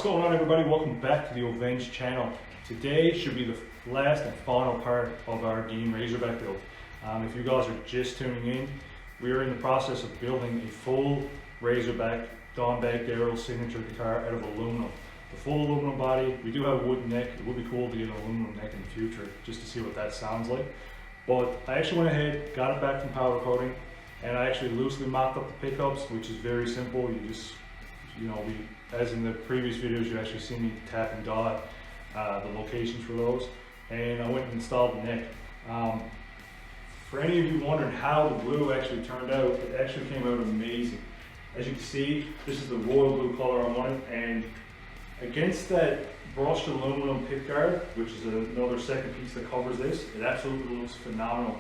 going on, everybody? Welcome back to the Avenge channel. Today should be the last and final part of our Dean Razorback build. If you guys are just tuning in, we are in the process of building a full Razorback Don Darrell signature guitar out of aluminum. The full aluminum body. We do have a wooden neck. It would be cool to get an aluminum neck in the future just to see what that sounds like. But I actually went ahead, got it back from powder coating, and I actually loosely mocked up the pickups, which is very simple. You just, as in the previous videos, you actually see me tap and dot the locations for those. And I went and installed the neck. For any of you wondering how the blue actually turned out, it actually came out amazing. As you can see, this is the royal blue color I wanted, and against that brushed aluminum pickguard, which is another second piece that covers this, it absolutely looks phenomenal.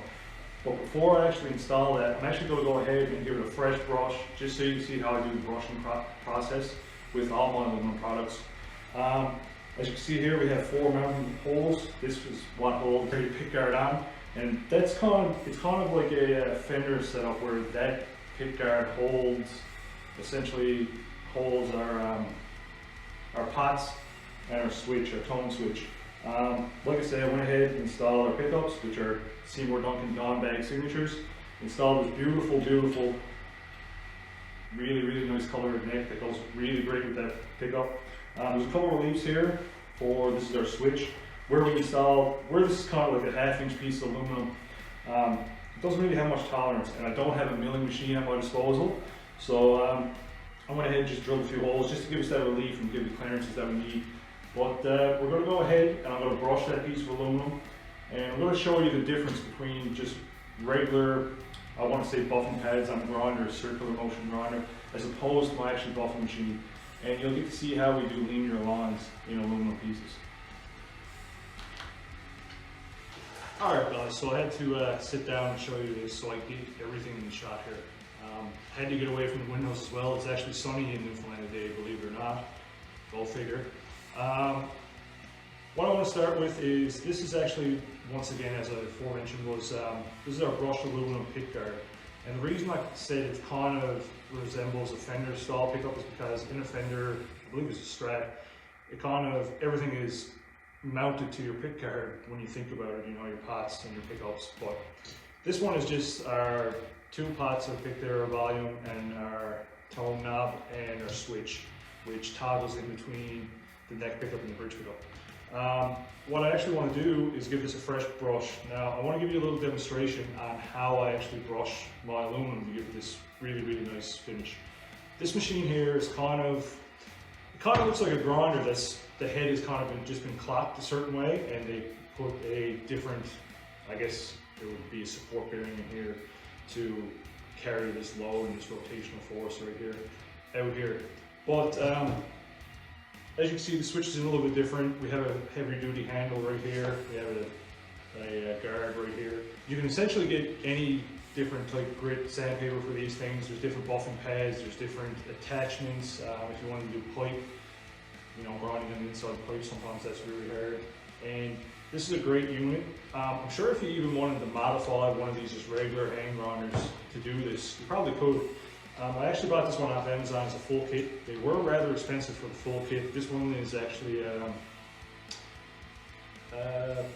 But before I actually install that, I'm actually going to go ahead and give it a fresh brush, just so you can see how I do the brushing process with all my aluminum products. As you can see here, we have 4 mounting holes. This is what holds the pickguard on, and it's kind of like a fender setup where that pickguard essentially holds our pots and our switch, our tone switch. Like I said, I went ahead and installed our pickups, which are Seymour Duncan Don Bag signatures. Installed this beautiful, really nice colored neck that goes really great with that pickup. There's a couple of reliefs here for, this is our switch, where this is kind of like a 1/2-inch piece of aluminum. It doesn't really have much tolerance, and I don't have a milling machine at my disposal, so I went ahead and just drilled a few holes just to give us that relief and give the clearances that we need. But we're going to go ahead and I'm going to brush that piece of aluminum, and I'm going to show you the difference between just regular, I want to say buffing pads on the grinder, circular motion grinder, as opposed to my actual buffing machine. And you'll get to see how we do linear lines in aluminum pieces. Alright guys, so I had to sit down and show you this so I get everything in the shot here. Had to get away from the windows as well. It's actually sunny in Newfoundland today, believe it or not. Go figure. What I want to start with is, this is actually, once again, as I aforementioned, this is our brushed aluminum pickguard. And the reason I said it kind of resembles a Fender style pickup is because in a Fender, I believe it's a Strat, everything is mounted to your pickguard when you think about it, your pots and your pickups. But this one is just our 2 pots of pick their volume and our tone knob and our switch, which toggles in between the neck pickup and the bridge pickup. What I actually want to do is give this a fresh brush. Now I want to give you a little demonstration on how I actually brush my aluminum to give it this really nice finish. This machine here is it kind of looks like a grinder that's, the head has kind of just been clocked a certain way, and they put a different, I guess there would be a support bearing in here to carry this load and this rotational force right here, out here. But as you can see, the switch is a little bit different. We have a heavy duty handle right here. We have a guard right here. You can essentially get any different type grit sandpaper for these things. There's different buffing pads, there's different attachments. If you want to do pipe, grinding them inside the pipe, sometimes that's really hard. And this is a great unit. I'm sure if you even wanted to modify one of these just regular hand grinders to do this, you probably could. I actually bought this one off Amazon as a full kit. They were rather expensive for the full kit. This one is actually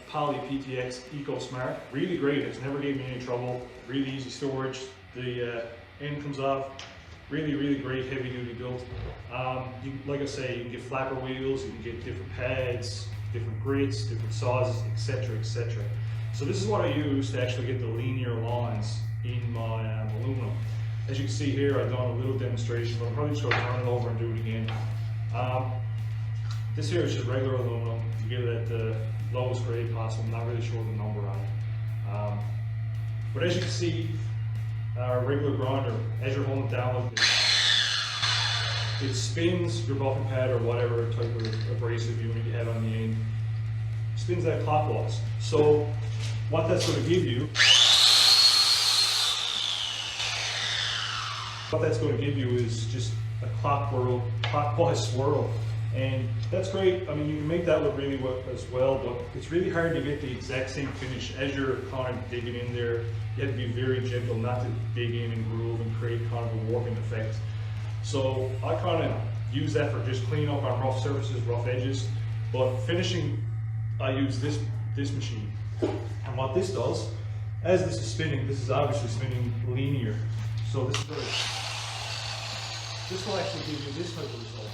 Poly PTX Eco Smart. Really great. It's never gave me any trouble. Really easy storage. The end comes off. Really great heavy duty build. Like I say, you can get flapper wheels, you can get different pads, different grits, different sizes, etc. So this is what I use to actually get the linear lines in my aluminum. As you can see here, I've done a little demonstration, but I'm probably just going to turn it over and do it again. This here is just regular aluminum. You get it at the lowest grade possible. I'm not really sure the number on it. But as you can see, our regular grinder, as you're holding it down like this, it spins your buffing pad or whatever type of abrasive unit you have on the end, spins that clockwise. So what that's going to give you, is just a clockwise swirl, and that's great. I mean, you can make that look really well as well, but it's really hard to get the exact same finish as you're kind of digging in there. You have to be very gentle not to dig in and groove and create kind of a warping effect. So I kind of use that for just cleaning up on rough surfaces, rough edges. But finishing, I use this machine. And what this does, as this is spinning, this is obviously spinning linear. So this will actually give you this type of result.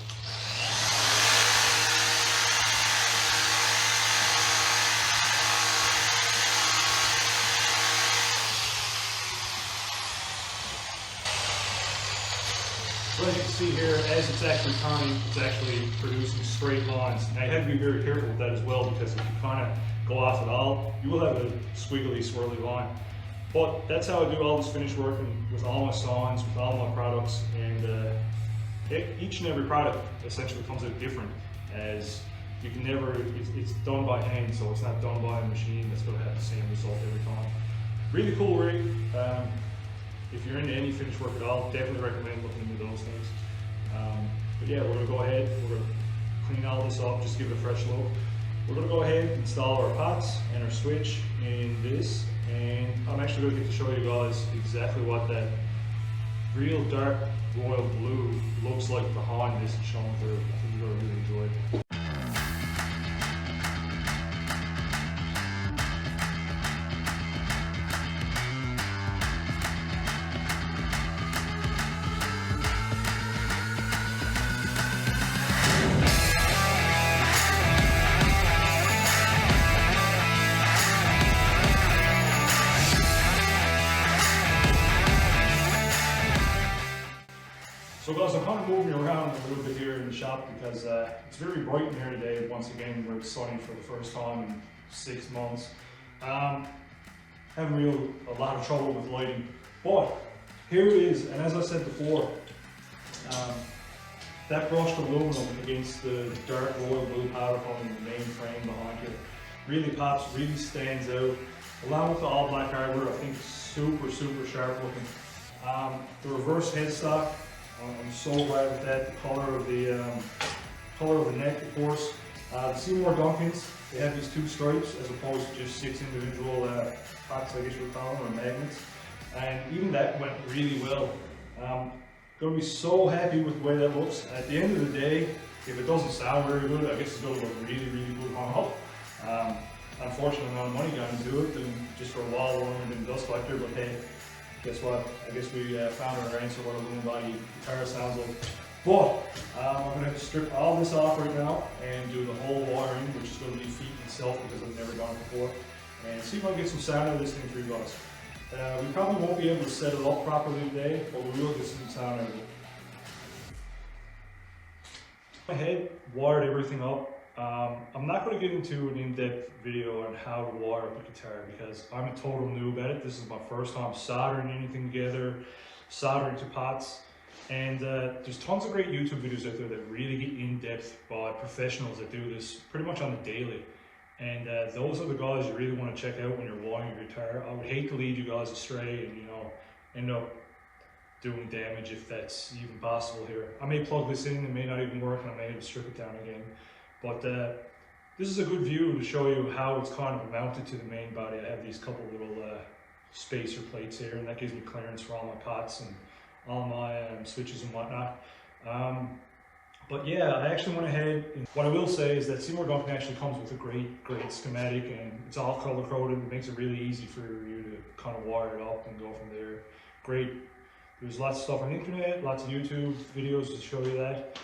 So as you can see here, as it's actually turning, it's actually producing straight lines. Now you have to be very careful with that as well, because if you kind of go off at all, you will have a squiggly, swirly line. But that's how I do all this finish work with all my signs, with all my products, and each and every product essentially comes out different, as you can never, it's done by hand, so it's not done by a machine that's going to have the same result every time. Really cool rig. If you're into any finish work at all, definitely recommend looking into those things. But yeah, we're going to go ahead, we're going to clean all this up, just give it a fresh look. We're going to go ahead and install our pots and our switch in this, and I'm actually going to get to show you guys exactly what that real dark royal blue looks like behind this and showing through. I think you're going to really enjoy it. So guys, I'm kind of moving around a little bit here in the shop because it's very bright in here today. Once again, we're sunny for the first time in 6 months. Having a lot of trouble with lighting, but here it is. And as I said before, that brushed aluminum against the dark royal blue powder coating in the main frame behind here really pops, really stands out. Along with the all black hardware, I think super sharp looking. The reverse headstock, I'm so glad with that. The color of the neck, of course. The Seymour Duncans, they have these 2 stripes as opposed to just 6 individual pots, I guess you would call them, or magnets. And even that went really well. Gonna be so happy with the way that looks. At the end of the day, if it doesn't sound very good, I guess it's gonna look really good hung up. Unfortunately, a lot of money got into it, and just for a wall ornament and dust collector, but hey, guess what? I guess we found our answer what a balloon body guitar sounds like. But I'm going to have to strip all this off right now and do the whole wiring, which is going to be feet itself because I've never done it before, and see if I can get some sound out of this thing for you guys. We probably won't be able to set it up properly today, but we will get some sound out of it. I had wired everything up. I'm not going to get into an in-depth video on how to wire up a guitar because I'm a total noob at it. This is my first time soldering anything together, soldering to pots, and there's tons of great YouTube videos out there that really get in-depth by professionals that do this pretty much on the daily. And those are the guys you really want to check out when you're wiring your guitar. I would hate to lead you guys astray and, you know, end up doing damage if that's even possible here. I may plug this in, it may not even work, and I may have to strip it down again. But this is a good view to show you how it's kind of mounted to the main body. I have these couple little spacer plates here, and that gives me clearance for all my pots and all my switches and whatnot. But yeah, I actually went ahead, and what I will say is that Seymour Duncan actually comes with a great schematic, and it's all color coded. It makes it really easy for you to kind of wire it up and go from there. Great. There's lots of stuff on the internet, lots of YouTube videos to show you that.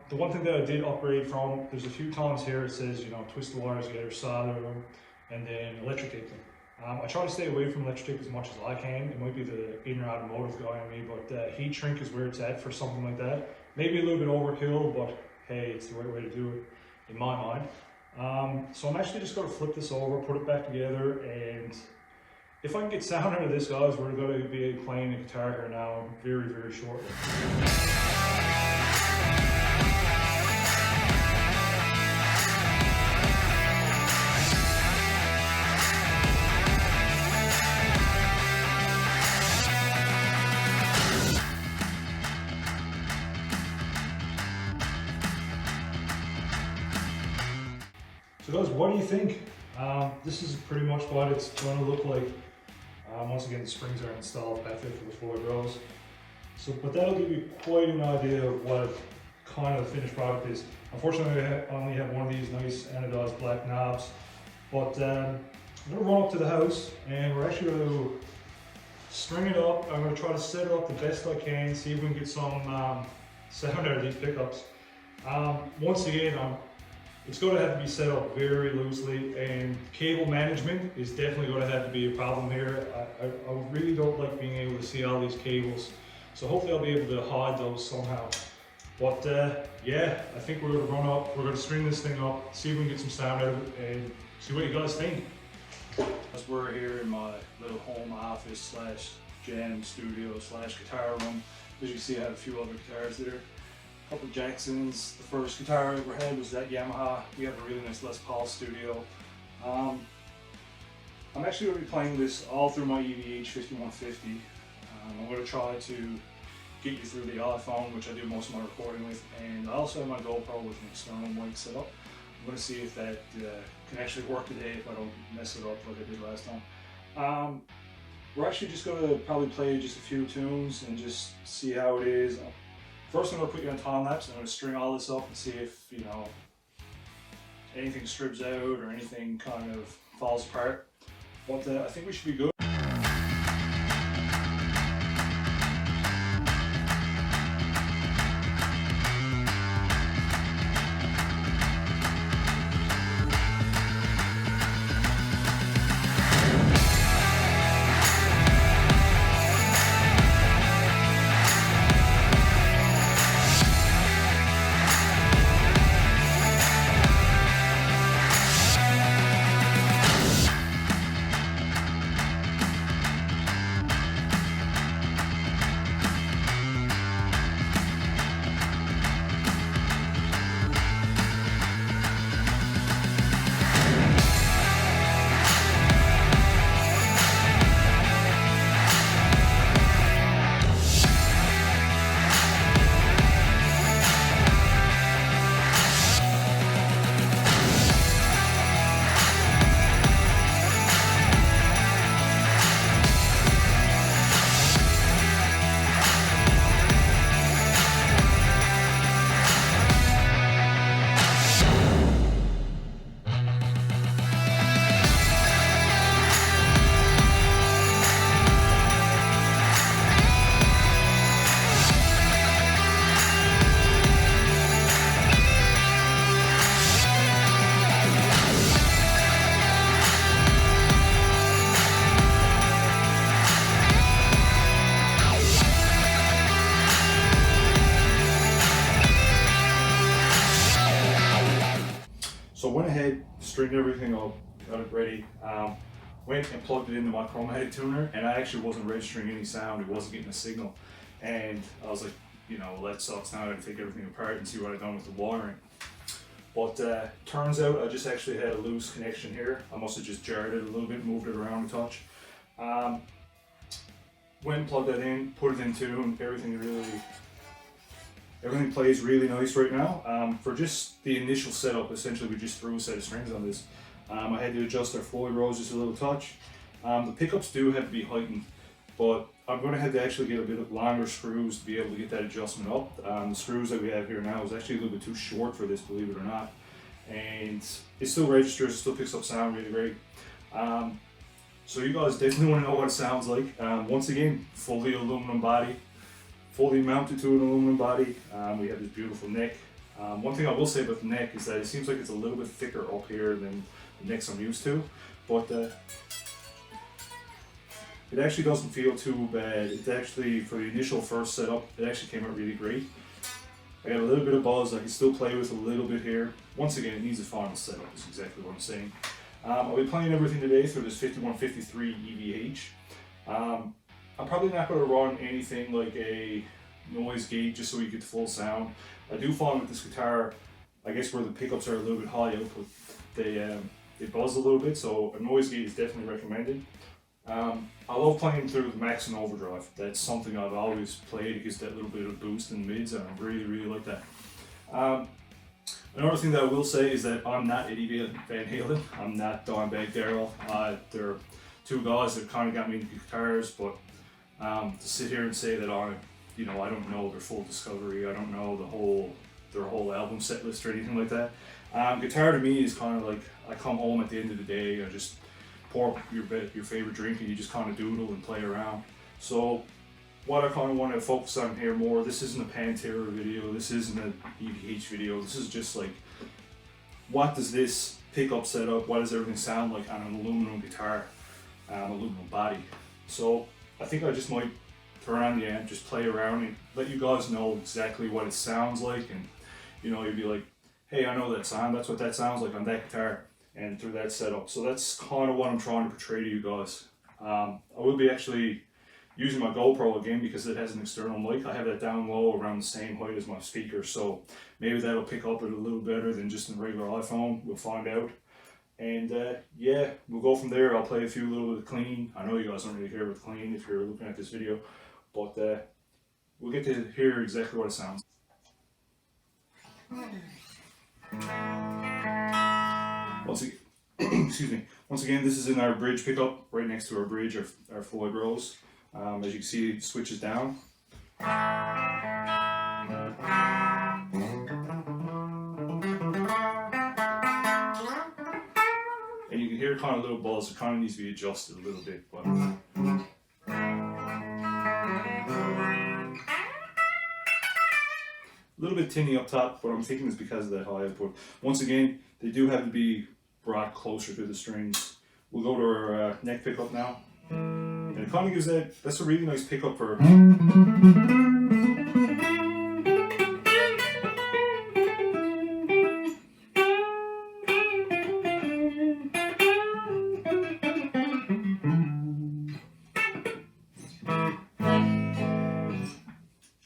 The one thing that I did upgrade from, there's a few times here it says, you know, twist the wires together, solder them, and then electric tape them. I try to stay away from electric tape as much as I can. It might be the inner automotive guy in me, but heat shrink is where it's at for something like that. Maybe a little bit overkill, but hey, it's the right way to do it in my mind. So I'm actually just going to flip this over, put it back together, and if I can get sound out of this, guys, we're going to be playing the guitar here now very shortly. So guys, what do you think? This is pretty much what it's going to look like. Once again, the springs are installed back there for the 4 rows. So, but that'll give you quite an idea of what kind of the finished product is. Unfortunately, I only have one of these nice anodized black knobs, but I'm going to run up to the house and we're actually going to string it up. I'm going to try to set it up the best I can, see if we can get some sound out of these pickups. Once again, it's going to have to be set up very loosely, and cable management is definitely going to have to be a problem here. I really don't like being able to see all these cables, so hopefully I'll be able to hide those somehow. But yeah, I think we're going to run up, we're going to string this thing up, see if we can get some sound out of it, and see what you guys think. As we're here in my little home office slash jam studio slash guitar room, as you see I have a few other guitars there. A couple Jacksons. The first guitar I ever had was that Yamaha. We have a really nice Les Paul studio. I'm actually going to be playing this all through my EVH 5150. I'm going to try to get you through the iPhone, which I do most of my recording with, and I also have my GoPro with an external mic set up. I'm going to see if that can actually work today, if I don't mess it up like I did last time. We're actually just going to probably play just a few tunes and just see how it is. First I'm going to put you on time lapse, and I'm going to string all this up and see if, you know, anything strips out or anything kind of falls apart. But I think we should be good. So I went ahead, stringed everything up, got it ready, went and plugged it into my chromatic tuner, and I actually wasn't registering any sound, it wasn't getting a signal. And I was like, you know, well, that sucks, now I gotta take everything apart and see what I've done with the wiring. But turns out I just actually had a loose connection here. I must have just jarred it a little bit, moved it around a touch. Went and plugged that in, put it in tune, everything plays really nice right now. For just the initial setup, essentially we just threw a set of strings on this. I had to adjust our Foley rolls just a little touch. The pickups do have to be heightened, but I'm going to have to actually get a bit of longer screws to be able to get that adjustment up. The screws that we have here now is actually a little bit too short for this, believe it or not. And it still registers, it still picks up sound really great. So you guys definitely want to know what it sounds like. Once again, fully aluminum body. Fully mounted to an aluminum body. We have this beautiful neck. One thing I will say about the neck is that it seems like it's a little bit thicker up here than the necks I'm used to, but it actually doesn't feel too bad. It actually, for the initial first setup, it actually came out really great. I got a little bit of buzz, I can still play with a little bit here. Once again, it needs a final setup, is exactly what I'm saying. I'll be playing everything today through this 5153 EVH. I'm probably not going to run anything like a noise gate just so you get the full sound. I do find with this guitar, I guess where the pickups are a little bit high output, they buzz a little bit, so a noise gate is definitely recommended. I love playing through the max and overdrive. That's something I've always played. It gives that little bit of boost in the mids, and I really, really like that. Another thing that I will say is that I'm not Eddie Van Halen. I'm not Dimebag Darrell. They're two guys that kind of got me into guitars, but to sit here and say that I don't know their full discovery, I don't know the whole their whole album set list or anything like that. Guitar to me is kind of like, I come home at the end of the day, I just pour up your favorite drink and you just kind of doodle and play around. So what I kind of want to focus on here more, this isn't a Pantera video, this isn't an EVH video, this is just like, what does this pickup setup, what does everything sound like on an aluminum guitar, aluminum body. So I think I just might turn on the amp, just play around and let you guys know exactly what it sounds like, and you know, you'd be like, hey, I know that sound, that's what that sounds like on that guitar and through that setup. So that's kind of what I'm trying to portray to you guys. I will be actually using my GoPro again because it has an external mic. I have that down low around the same height as my speaker, so maybe that'll pick up it a little better than just a regular iPhone. We'll find out. And yeah, we'll go from there. I'll play a few little bit of clean. I know you guys don't really care about clean if you're looking at this video, but we'll get to hear exactly what it sounds. Excuse me. Once again, this is in our bridge pickup, right next to our bridge, our Floyd Rose. As you can see, it switches down. And you can hear kind of little buzz. It kind of needs to be adjusted a little bit, but a little bit tinny up top, but I'm thinking it's because of that high output. Once again, they do have to be brought closer to the strings. We'll go to our neck pickup now. And it kind of gives that's a really nice pickup for...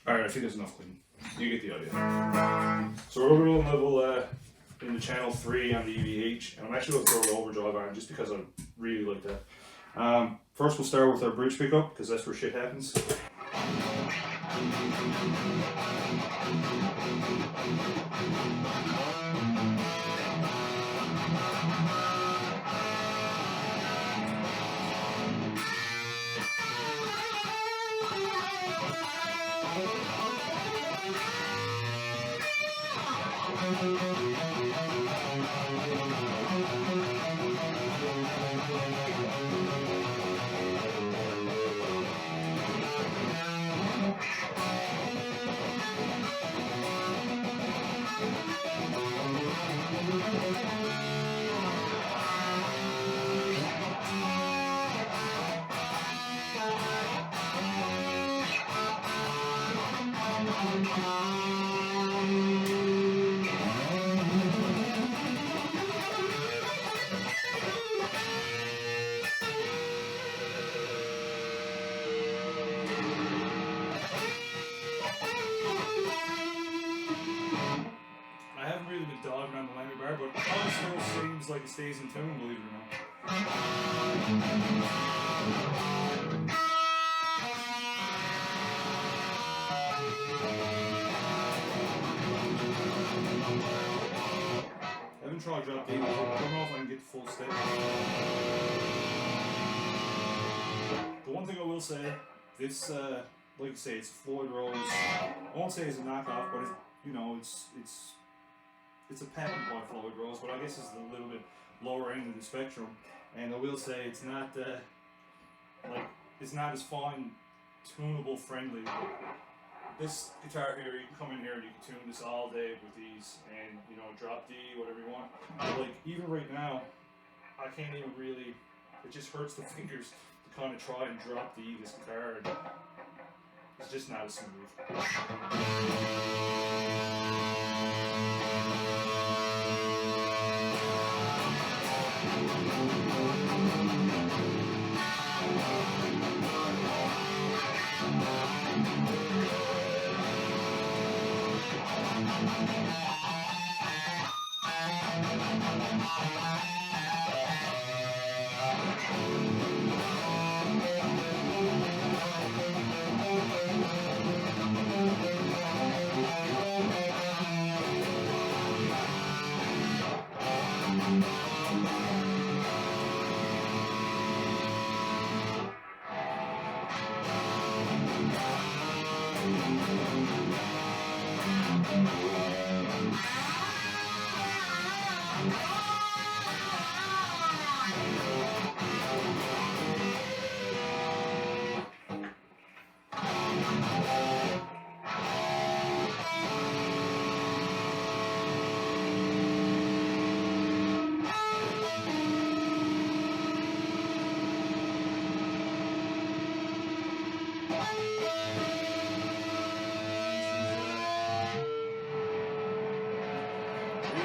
Alright, I think there's enough clean. You get the idea. So we're going to level into channel 3 on the EVH, and I'm actually going to throw the overdrive on just because I really like that. First we'll start with our bridge pickup because that's where shit happens. But it still seems like it stays in tune, believe it or not. I haven't tried drop D, but I don't know if I can get the full step. The one thing I will say, this, like I say, it's Floyd Rose. I won't say it's a knockoff, but you know, it's a patent by Floyd Rose, but I guess it's a little bit lower end of the spectrum. And I will say it's not it's not as fine tunable friendly. This guitar here, you can come in here and you can tune this all day with these, and you know, drop D, whatever you want. But like even right now, I can't even really. It just hurts the fingers to kind of try and drop D this guitar. And it's just not as smooth.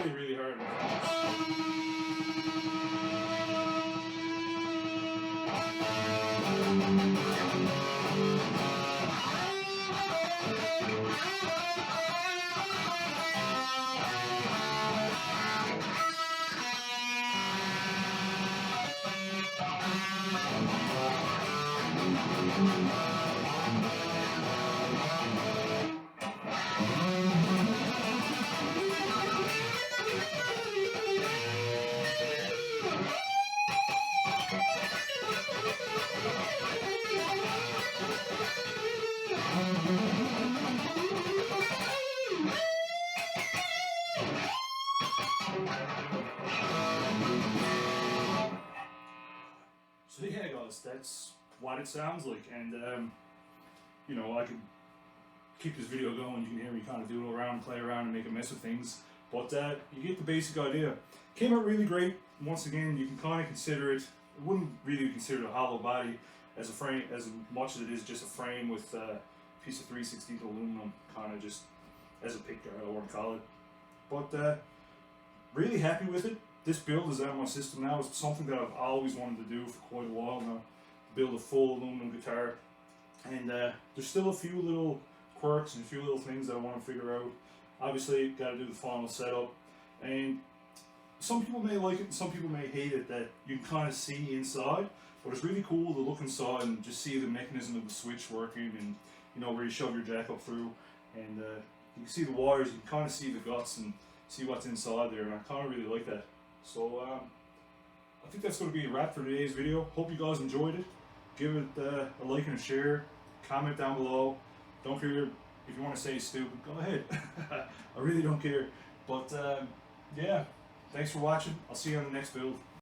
really, really hard. So yeah, guys, that's what it sounds like, and you know, I could keep this video going. You can hear me kind of doodle around, play around, and make a mess of things. But you get the basic idea. Came out really great. Once again, you can kind of consider it. I wouldn't really consider it a hollow body as a frame, as much as it is just a frame with a piece of 3/16 aluminum, kind of just as a pick guard, I want to call it. But really happy with it. This build is out of my system now. It's something that I've always wanted to do for quite a while now. Build a full aluminum guitar, and there's still a few little quirks and a few little things that I want to figure out. Obviously, got to do the final setup, and some people may like it, and some people may hate it that you can kind of see inside. But it's really cool to look inside and just see the mechanism of the switch working, and you know where you shove your jack up through, and you can see the wires. You can kind of see the guts and see what's inside there, and I kind of really like that. So I think that's going to be a wrap for today's video. Hope you guys enjoyed it. Give it a like and a share. Comment down below. Don't care if you want to say stupid. Go ahead. I really don't care. But yeah, thanks for watching. I'll see you on the next build.